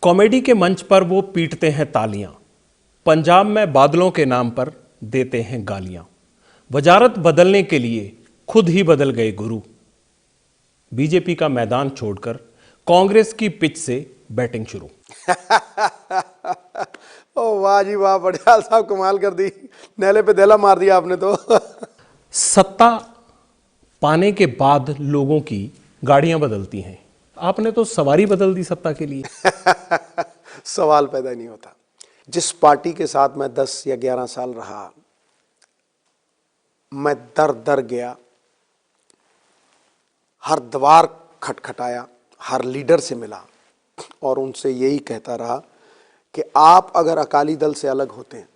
Comedy के मंच पर वो पीटते हैं तालियां, पंजाब में बादलों के नाम पर देते हैं गालियां। वजारत बदलने के लिए खुद ही बदल गए गुरु। बीजेपी का मैदान छोड़कर कांग्रेस की पिच से बैटिंग शुरू। ओ वाह जी वाह, पटियाल साहब कमाल कर दी, नेले पे देला मार दिया आपने तो। सत्ता पाने के बाद लोगों की गाड़ियां बदलती हैं, आपने तो सवारी बदल दी सत्ता के लिए। सवाल पैदा नहीं होता। जिस पार्टी के साथ मैं 10 या 11 साल रहा, मैं दर दर गया, हर द्वार खटखटाया, हर लीडर से मिला और उनसे यही कहता रहा कि आप अगर अकाली दल से अलग होते हैं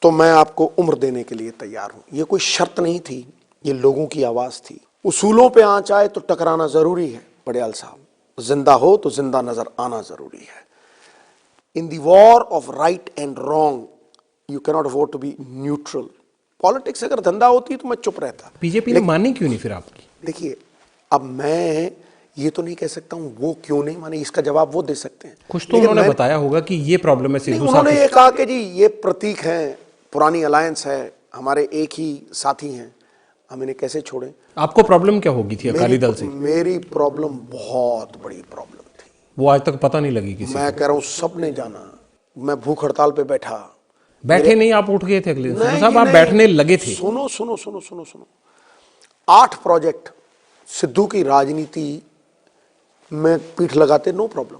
तो मैं आपको उम्र देने के लिए तैयार हूं। ये कोई शर्त नहीं थी, ये लोगों की आवाज थी। उसूलों पे आंच आए तो टकराना जरूरी है पटियाल साहब, जिंदा हो तो जिंदा नजर आना जरूरी है। In the war of right and wrong you cannot afford to be neutral. Politics अगर धंधा होती तो मैं चुप रहता। बीजेपी ने मानी क्यों नहीं फिर आपकी? देखिए, अब मैं ये तो नहीं कह सकता हूं वो क्यों नहीं माने, इसका जवाब वो दे सकते हैं। कुछ तो उन्होंने बताया होगा कि ये प्रॉब्लम है। सिद्धू साहब उन्होंने ये कहा कि जी ये प्रतीक हैं, पुरानी अलायंस है, हमारे एक ही साथी हैं, हम इन्हें कैसे छोड़ें। आपको प्रॉब्लम क्या होगी थी अकाली दल से? मेरी प्रॉब्लम बहुत बड़ी प्रॉब्लम थी, वो आज तक पता नहीं लगी किसी मैं कह रहा हूं सबने जाना। मैं भूख हड़ताल पे बैठे नहीं, आप उठ गए थे अगले दिन साहब, आप बैठने लगे थे। सुनो सुनो सुनो सुनो सुनो, 8 प्रोजेक्ट सिद्धू की राजनीति में पीठ लगाते, नो प्रॉब्लम,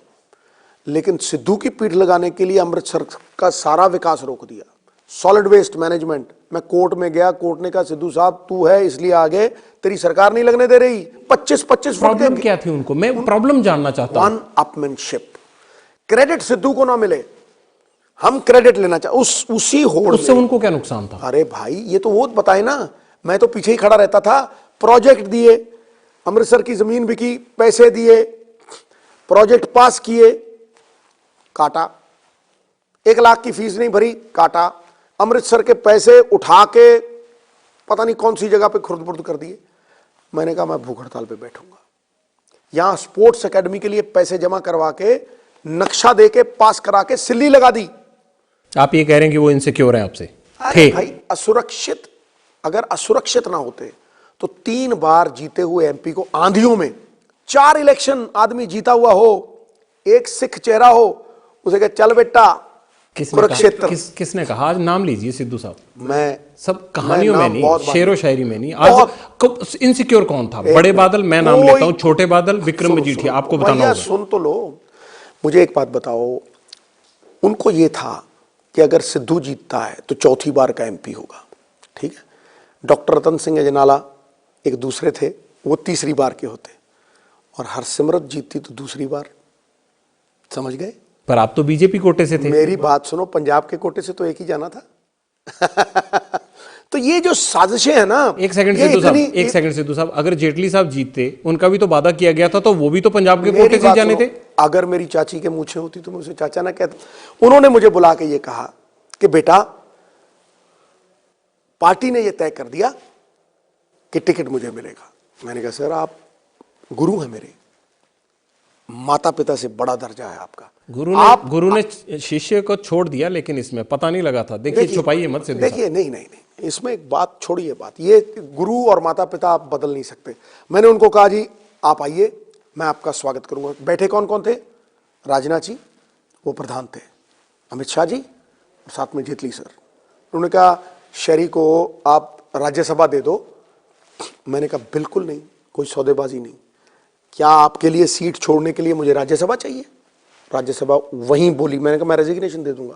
लेकिन सिद्धू की पीठ लगाने के लिए अमृतसर का सारा विकास रोक दिया। सॉलिड वेस्ट मैनेजमेंट, मैं कोर्ट में गया, कोर्ट ने कहा सिद्धू साहब तू है इसलिए आगे, तेरी सरकार नहीं लगने दे रही। 25-25 प्रॉब्लम क्या थी उनको? मैं प्रॉब्लम जानना चाहता हूं। वन अपमैनशिप, क्रेडिट सिद्धू को ना मिले, हम क्रेडिट लेना चाहते, उसी होड़ उससे उनको क्या नुकसान था? अरे भाई ये तो वो बताए ना, मैं तो पीछे ही खड़ा रहता था। प्रोजेक्ट दिए, अमृतसर की जमीन बिकी, पैसे दिए, प्रोजेक्ट पास किए, काटा। 1 लाख की फीस नहीं भरी, काटा। अमृतसर के पैसे उठा के पता नहीं कौन सी जगह पे खुर्द-बुर्द कर दिए। मैंने कहा मैं भूख हड़ताल पे बैठूंगा। यहां स्पोर्ट्स एकेडमी के लिए पैसे जमा करवा के, नक्शा दे के, पास करा के सिल्ली लगा दी। आप ये कह रहे हैं कि वो इनसिक्योर है आपसे? थे भाई, असुरक्षित। अगर असुरक्षित ना होते तो 3 बार जीते हुए एमपी को आंधियों में 4 इलेक्शन आदमी जीता हुआ हो, एक सिख चेहरा हो, उसे कह चल बेटा कुरुक्षेत्र। किसने कहा? आज नाम लीजिए सिद्धू साहब। मैं सब कहानियों में नहीं, शेरो शायरी में नहीं। आज इनसिक्योर कौन था? बड़े बादल मैं नाम लेता हूं, छोटे बादल विक्रम मजीठिया, आपको बताना होगा। सुन तो लो, मुझे एक बात बताओ, उनको ये था कि अगर सिद्धू जीतता है तो 4थी बार का एमपी होगा, ठीक है। डॉक्टर रतन सिंह अजनाला एक दूसरे थे, वो 3री बार के होते, और हरसिमरत जीतती तो 2री बार। समझ गए? पर आप तो बीजेपी कोटे से थे। मेरी बात सुनो, पंजाब के कोटे से तो एक ही जाना था। तो ये जो साजिशें हैं ना, एक सेकंड सिद्धू साहब, अगर जेटली साहब जीतते, उनका भी तो वादा किया गया था, तो वो भी तो पंजाब के कोटे से जाने थे। अगर मेरी चाची के मूछें होती तो मैं उसे चाचा ना कहता। उन्होंने मुझे बुला के ये कहा कि बेटा पार्टी ने ये तय कर दिया कि टिकट मुझे मिलेगा। मैंने कहा सर आप गुरु हैं मेरे, माता पिता से बड़ा दर्जा है आपका। गुरु ने शिष्य को छोड़ दिया, लेकिन इसमें पता नहीं लगा था। देखिए छुपाइए मत सिद्धू साहब। देखिए नहीं, इसमें एक बात छोड़िए, बात ये गुरु और माता पिता आप बदल नहीं सकते। मैंने उनको कहा जी आप आइए, मैं आपका स्वागत करूंगा। बैठे कौन कौन थे? राजनाथ जी वो प्रधान थे, अमित शाह जी और साथ में जेटली सर। उन्होंने कहा शहरी को आप राज्यसभा दे दो। मैंने कहा बिल्कुल नहीं, कोई सौदेबाजी नहीं। क्या आपके लिए सीट छोड़ने के लिए मुझे राज्यसभा चाहिए? राज्यसभा वहीं बोली। मैंने कहा मैं रेजिग्नेशन दे दूंगा।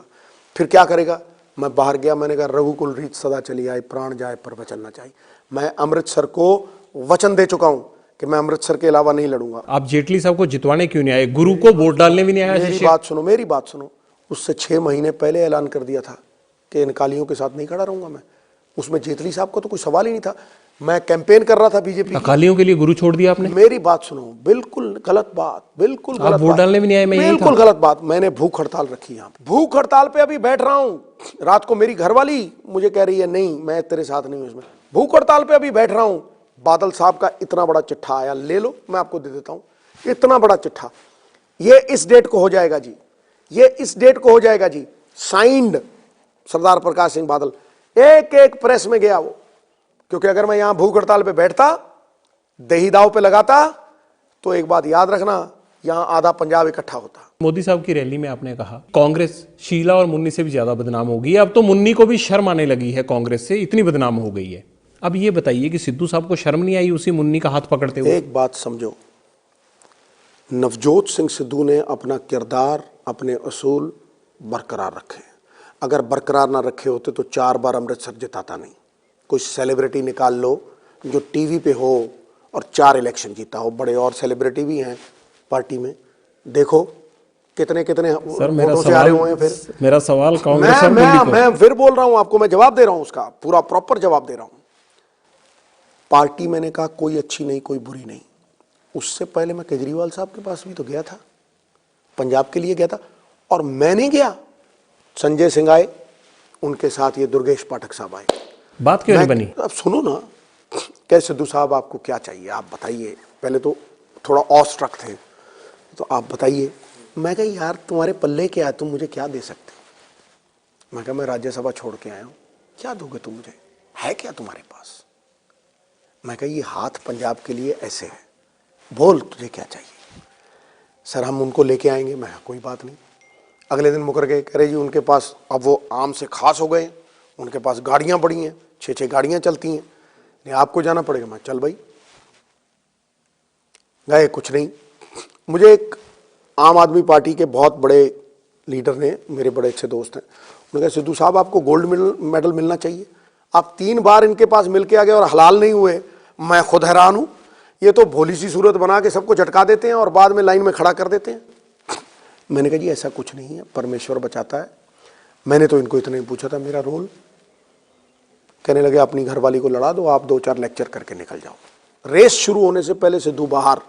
फिर क्या करेगा? मैं बाहर गया, मैंने कहा रघुकुल रीत सदा चली आए, प्राण जाए पर वचन ना चाहिए। मैं अमृतसर को वचन दे चुका हूं कि मैं अमृतसर के अलावा नहीं लड़ूंगा। आप जेटली साहब को जितवाने क्यों नहीं आए? गुरु को वोट डालने भी नहीं आया? मेरी बात सुनो, उससे 6 महीने पहले ऐलान कर दिया था कि इन कालियों के साथ नहीं खड़ा रहूंगा मैं। उसमें जेटली साहब का तो कोई सवाल ही नहीं था। मैं कैंपेन कर रहा था बीजेपी। अकालियों के लिए गुरु छोड़ दिया आपने? मेरी बात सुनो, बिल्कुल गलत बात, बिल्कुल गलत। वोट डालने भी नहीं आए? बिल्कुल गलत बात। मैंने भूख हड़ताल रखी, यहाँ भूख हड़ताल पे अभी बैठ रहा हूं। रात को मेरी घरवाली मुझे कह रही है नहीं मैं तेरे साथ नहीं हूं इसमें। भूख हड़ताल पे अभी बैठ रहा हूं। बादल साहब का इतना बड़ा चिट्ठा आया, ले लो मैं आपको दे देता हूं। इतना बड़ा चिट्ठा ये इस डेट को हो जाएगा जी, ये इस डेट को हो जाएगा जी, साइंड सरदार प्रकाश सिंह बादल। एक एक प्रेस में गया वो, क्योंकि अगर मैं यहां भूख हड़ताल पे बैठता, दही दाव पे लगाता, तो एक बात याद रखना, यहां आधा पंजाब इकट्ठा होता। मोदी साहब की रैली में आपने कहा कांग्रेस शीला और मुन्नी से भी ज्यादा बदनाम हो गई है, अब तो मुन्नी को भी शर्म आने लगी है कांग्रेस से, इतनी बदनाम हो गई है। अब ये बताइए कि सिद्धू साहब को शर्म नहीं आई उसी मुन्नी का हाथ पकड़ते हुए? एक बात समझो, नवजोत सिंह सिद्धू ने अपना किरदार, अपने असूल बरकरार रखे। अगर बरकरार ना रखे होते तो 4 बार अमृतसर जिताता नहीं। कोई सेलिब्रिटी निकाल लो जो टीवी पे हो और 4 इलेक्शन जीता हो, बड़े और सेलिब्रिटी भी हैं पार्टी में, देखो कितने कितने सर मेरा वोटों से हारे हुए हैं। फिर मेरा सवाल कांग्रेस और मुन्नी को। मैं फिर बोल रहा हूं आपको, मैं जवाब दे रहा हूं, उसका पूरा प्रॉपर जवाब दे रहा हूं। पार्टी मैंने कहा कोई अच्छी नहीं, कोई बुरी नहीं। उससे पहले मैं केजरीवाल साहब के पास भी तो गया था, पंजाब के लिए गया था, और मैं नहीं गया, संजय सिंह आए, उनके साथ ये दुर्गेश पाठक साहब आए। बात क्यों नहीं बनी? अब सुनो ना, कैसे सिद्धू साहब आपको क्या चाहिए आप बताइए। पहले तो थोड़ा ऑस्ट्रक थे, तो आप बताइए। मैं कहा यार तुम्हारे पल्ले क्या है, तुम मुझे क्या दे सकते हो? मैं कहा मैं राज्यसभा छोड़ के आया हूं, क्या दोगे तुम मुझे, है क्या तुम्हारे पास? मैं कहा ये हाथ पंजाब के लिए ऐसे है, बोल तुझे क्या चाहिए। सर हम उनको लेके आएंगे। मैं कोई बात नहीं। अगले दिन मुकर गए, कह रहे जी उनके पास अब वो आम से खास हो गए, उनके पास गाड़ियां बड़ी हैं, 6-6 गाड़ियां चलती हैं, नहीं आपको जाना पड़ेगा। मैं चल भाई, गए, कुछ नहीं। मुझे एक आम आदमी पार्टी के बहुत बड़े लीडर ने, मेरे बड़े अच्छे दोस्त हैं, उन्होंने कहा सिद्धू साहब आपको गोल्ड मेडल मिलना चाहिए, आप 3 बार इनके पास मिल के आ गए और हलाल नहीं हुए। मैं खुद हैरान हूं, ये तो भोली सी सूरत बना के सबको झटका देते हैं और बाद में लाइन में खड़ा कर देते हैं। मैंने कहा जी ऐसा कुछ नहीं है, परमेश्वर बचाता है। मैंने तो इनको इतना ही पूछा था मेरा रोल। कहने लगे अपनी घरवाली को लड़ा दो, आप 2-4 लेक्चर करके निकल जाओ। रेस शुरू होने से पहले सिद्धू बाहर।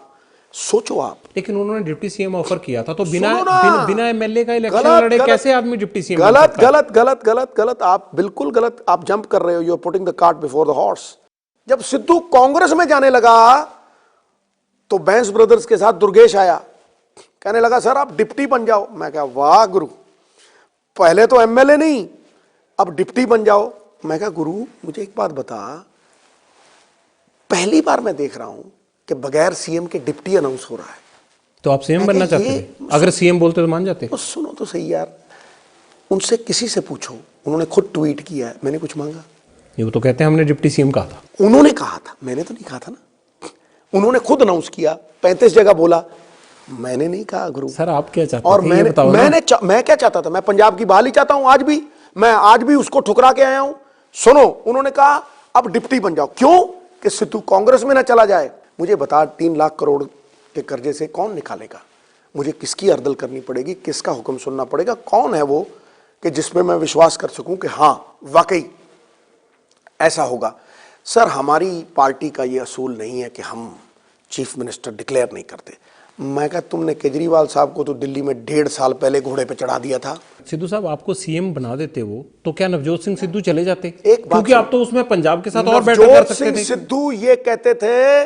सोचो आप। लेकिन उन्होंने डिप्टी सीएम ऑफर किया था, तो बिना एमएलए का इलेक्शन गलत, लड़े गलत, कैसे आदमी डिप्टी सीएम? गलत गलत गलत गलत गलत, आप बिल्कुल गलत, आप जंप कर रहे हो, you are putting the cart before the horse. जब सिद्धू कांग्रेस में जाने लगा तो बैंस ब्रदर्स के साथ दुर्गेश आया, कहने लगा सर आप डिप्टी बन जाओ। मैं कहा वाह गुरु, पहले तो एमएलए नहीं, अब डिप्टी बन जाओ। मैं कहा गुरु मुझे एक बात बता, पहली बार मैं देख रहा हूं कि बगैर सीएम के डिप्टी अनाउंस हो रहा है। तो आप सीएम बनना चाहते थे? अगर सीएम बोलते तो मान जाते? तो सुनो तो सही यार, उनसे किसी से पूछो, उन्होंने खुद ट्वीट किया है, मैंने कुछ मांगा? ये तो कहते हैं हमने डिप्टी सीएम कहा था। उन्होंने कहा था, मैंने तो नहीं कहा था ना। उन्होंने खुद अनाउंस किया, 35 जगह बोला, मैंने नहीं कहा गुरु। सर आप क्या चाहते और थे? मैं क्या चाहता था? मैं पंजाब की बहाली चाहता हूं। आज भी उसको ठुकरा के आया हूं। सुनो, उन्होंने कहा अब डिप्टी बन जाओ। क्यों? कि सिद्धू कांग्रेस में ना चला जाए। मुझे बता 3 लाख करोड़ के कर्जे से कौन निकालेगा? मुझे किसकी अर्दल करनी पड़ेगी, किसका हुक्म सुनना पड़ेगा? कौन है वो कि जिसमें मैं विश्वास कर सकूं कि हां वाकई ऐसा होगा। सर हमारी पार्टी का ये असूल नहीं है कि हम चीफ मिनिस्टर डिक्लेयर नहीं करते। मैं कहा तुमने केजरीवाल साहब को तो दिल्ली में 1.5 साल पहले घोड़े पे चढ़ा दिया था। सिद्धू साहब आपको सीएम बना देते वो, तो क्या नवजोत सिंह सिद्धू चले जाते? एक बात क्योंकि आप तो उसमें पंजाब के साथ और बेटर कर नवजोत सकते सिंह थे। सिद्धू ये कहते थे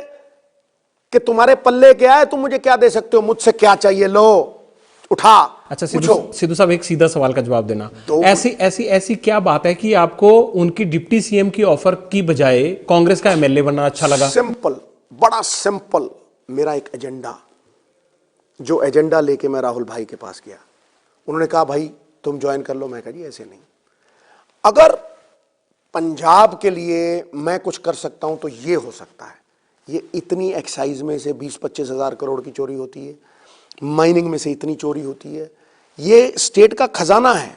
कि तुम्हारे पल्ले क्या है, तुम मुझे क्या दे सकते हो, मुझसे क्या चाहिए, लो उठा। अच्छा सिद्धू साहब एक सीधा सवाल का जवाब देना। ऐसी क्या बात है कि आपको उनकी डिप्टी सीएम की ऑफर की बजाय कांग्रेस का एमएलए बनना अच्छा लगा? सिंपल, बड़ा सिंपल, मेरा एक एजेंडा, जो एजेंडा लेके मैं राहुल भाई के पास गया, उन्होंने कहा भाई तुम ज्वाइन कर लो। मैं कहा जी ऐसे नहीं, अगर पंजाब के लिए मैं कुछ कर सकता हूं तो ये हो सकता है। ये इतनी एक्साइज में से 20-25 हजार करोड़ की चोरी होती है, माइनिंग में से इतनी चोरी होती है, ये स्टेट का खजाना है।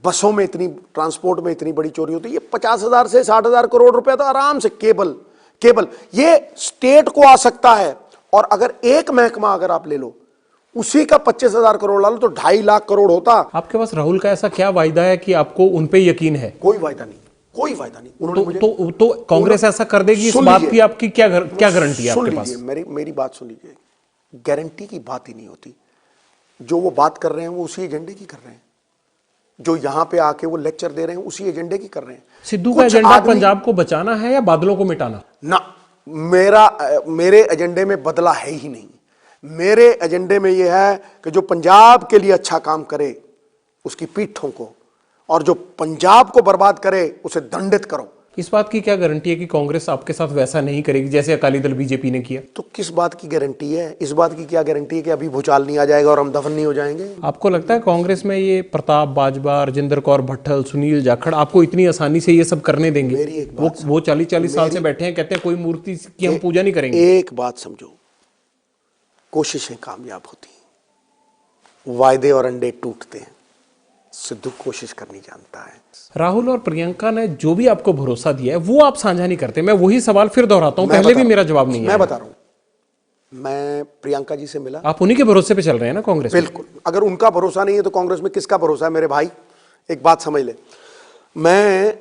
बसों में इतनी, ट्रांसपोर्ट में इतनी बड़ी चोरी होती है। ये 50,000 से 60,000 करोड़ रुपया तो आराम से केबल ये स्टेट को आ सकता है। और अगर एक महकमा अगर आप ले लो, उसी का 25,000 करोड़ ला लो तो 2.5 लाख करोड़ होता। आपके पास राहुल का ऐसा क्या वायदा है कि आपको उन पे यकीन है? कोई वायदा नहीं, कोई वायदा नहीं। उन्होंने तो कांग्रेस ऐसा कर देगी इस बात की आपकी क्या गारंटी है आपके पास? मेरी बात सुन लीजिए, गारंटी की बात ही नहीं होती। जो वो बात कर रहे हैं वो उसी एजेंडे की कर रहे हैं, जो यहां पे आके वो लेक्चर दे रहे हैं उसी एजेंडे की कर रहे हैं। सिद्धू का एजेंडा पंजाब को बचाना है या बादलों को मिटाना? ना, मेरे एजेंडे में बदला है ही नहीं। मेरे एजेंडे में यह है कि जो पंजाब के लिए अच्छा काम करे उसकी पीठ ठोको, और जो पंजाब को बर्बाद करे उसे दंडित करो। इस बात की क्या गारंटी है कि कांग्रेस आपके साथ वैसा नहीं करेगी जैसे अकाली दल बीजेपी ने किया? तो किस बात की गारंटी है? इस बात की क्या गारंटी है कि अभी भूचाल नहीं आ जाएगा और हम दफन नहीं हो जाएंगे? आपको लगता है कांग्रेस में ये प्रताप बाजवा, राजेंद्र कौर भट्टल, सुनील जाखड़ आपको इतनी आसानी से ये सब करने देंगे? मेरी एक बात वो 40-40 साल से बैठे हैं, कहते हैं कोई मूर्ति की हम पूजा नहीं करेंगे। एक बात समझो, कोशिशें कामयाब होती हैं, वायदे और अंडे टूटते हैं। सिद्धू कोशिश करनी जानता है। राहुल और प्रियंका ने जो भी आपको भरोसा दिया है वो आप साझा नहीं करते। मैं वही सवाल फिर दोहराता हूं, पहले भी मेरा जवाब नहीं है। मैं बता रहा हूं, मैं प्रियंका जी से मिला। आप उन्हीं के भरोसे पे चल रहे हैं ना कांग्रेस? बिल्कुल। अगर उनका भरोसा नहीं है तो कांग्रेस में किसका भरोसा है? मेरे भाई, एक बात समझ ले, मैं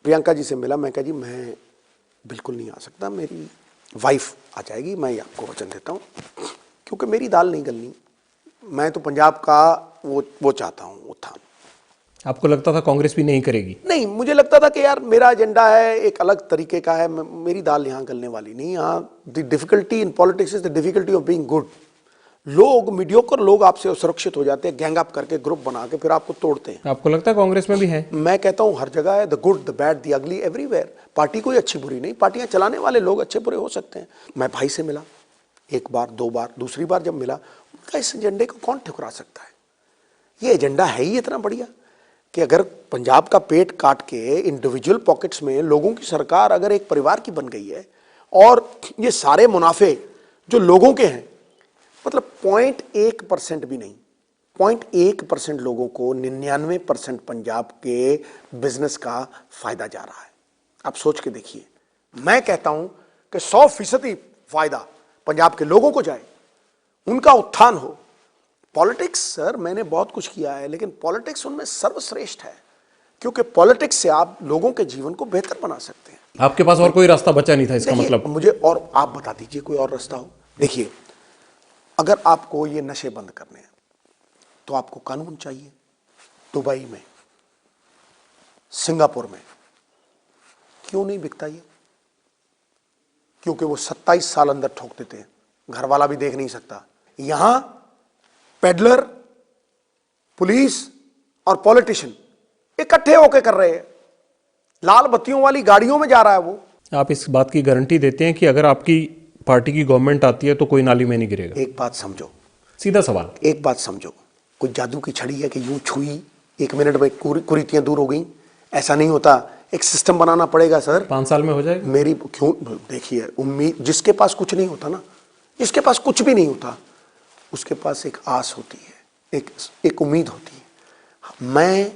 प्रियंका जी से मिला। मैं कहा जी मैं बिल्कुल नहीं आ सकता, मेरी वाइफ आ जाएगी, मैं आपको वचन देता हूं, क्योंकि मेरी दाल नहीं गलनी। मैं तो पंजाब का वो चाहता हूं उत्थान। आपको लगता था कांग्रेस भी नहीं करेगी? नहीं, मुझे लगता था कि यार मेरा एजेंडा है, एक अलग तरीके का है, मेरी दाल यहाँ गलने वाली नहीं। यहाँ the difficulty in politics is the difficulty of being good. लोग, मीडियोकर लोग आपसे सुरक्षित हो जाते हैं, गैंग अप करके, ग्रुप बना के फिर आपको तोड़ते हैं। आपको लगता है कांग्रेस में भी है? मैं कहता हूं हर जगह है, the good, the bad, the ugly, everywhere. Party कोई अच्छी बुरी नहीं, पार्टियां चलाने वाले लोग अच्छे बुरे हो सकते हैं। मैं भाई से मिला एक बार, दो बार, दूसरी बार जब मिला, उनका इस एजेंडे को कौन ठुकरा सकता है? ये एजेंडा है ही इतना बढ़िया कि अगर पंजाब का पेट काट के इंडिविजुअल पॉकेट्स में लोगों की सरकार अगर एक परिवार की बन गई है, और ये सारे मुनाफे जो लोगों के हैं, मतलब 0.1% भी नहीं, 0.1% लोगों को 99% पंजाब के बिजनेस का फायदा जा रहा है। आप सोच के देखिए। मैं कहता हूं कि 100% फायदा पंजाब के लोगों को जाए, उनका उत्थान हो। पॉलिटिक्स सर मैंने बहुत कुछ किया है, लेकिन पॉलिटिक्स उनमें सर्वश्रेष्ठ है, क्योंकि पॉलिटिक्स से आप लोगों के जीवन को बेहतर बना सकते हैं। आपके पास और कोई रास्ता बचा नहीं था इसका मतलब? मुझे और आप बता दीजिए कोई और रास्ता हो। देखिए, अगर आपको ये नशे बंद करने हैं तो आपको कानून चाहिए। दुबई में, सिंगापुर में क्यों नहीं बिकता ये? क्योंकि वो 27 साल अंदर ठोक देते हैं, घर वाला भी देख नहीं सकता। यहां पेडलर, पुलिस और पॉलिटिशियन इकट्ठे होकर कर रहे हैं, लाल बत्तियों वाली गाड़ियों में जा रहा है वो। आप इस बात की गारंटी देते हैं कि अगर आपकी पार्टी की गवर्नमेंट आती है तो कोई नाली में नहीं गिरेगा? एक बात समझो, सीधा सवाल, एक बात समझो, कोई जादू की छड़ी है कि यूं छुई 1 मिनट में कुरीतियां दूर हो गई? ऐसा नहीं होता, एक सिस्टम बनाना पड़ेगा सर। 5 साल में हो जाएगा? मेरी क्यों, देखिए, उम्मीद, जिसके पास कुछ नहीं होता ना, जिसके पास कुछ भी नहीं होता, उसके पास एक आस होती है, एक उम्मीद होती है। मैं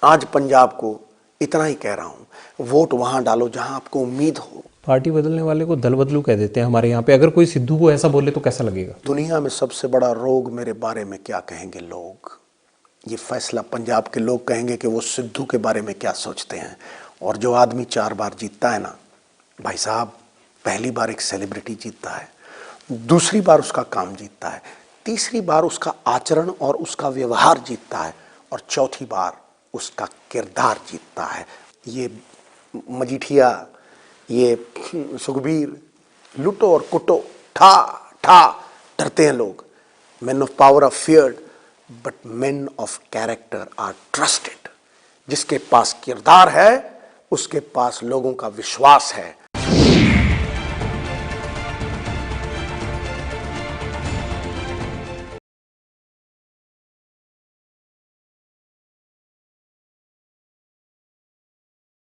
आज पंजाब को इतना ही कह रहा हूं, वोट वहां डालो जहां आपको उम्मीद हो। पार्टी बदलने वाले को दल बदलू कह देते हैं हमारे यहाँ पे। अगर कोई सिद्धू को ऐसा बोले तो कैसा लगेगा? दुनिया में सबसे बड़ा रोग मेरे बारे में क्या कहेंगे लोग, ये फैसला पंजाब के लोग कहेंगे कि वो सिद्धू के बारे में क्या सोचते हैं। और जो आदमी 4 बार जीतता है ना भाई साहब, पहली बार एक सेलिब्रिटी जीतता है, दूसरी बार उसका काम जीतता है, तीसरी बार उसका आचरण और उसका व्यवहार जीतता है, और चौथी बार उसका किरदार जीतता है। ये मजीठिया, ये सुखबीर, लुटो और कुटो, ठा ठा डरते हैं लोग। Man of power are feared, but men of character are trusted. जिसके पास किरदार है उसके पास लोगों का विश्वास है।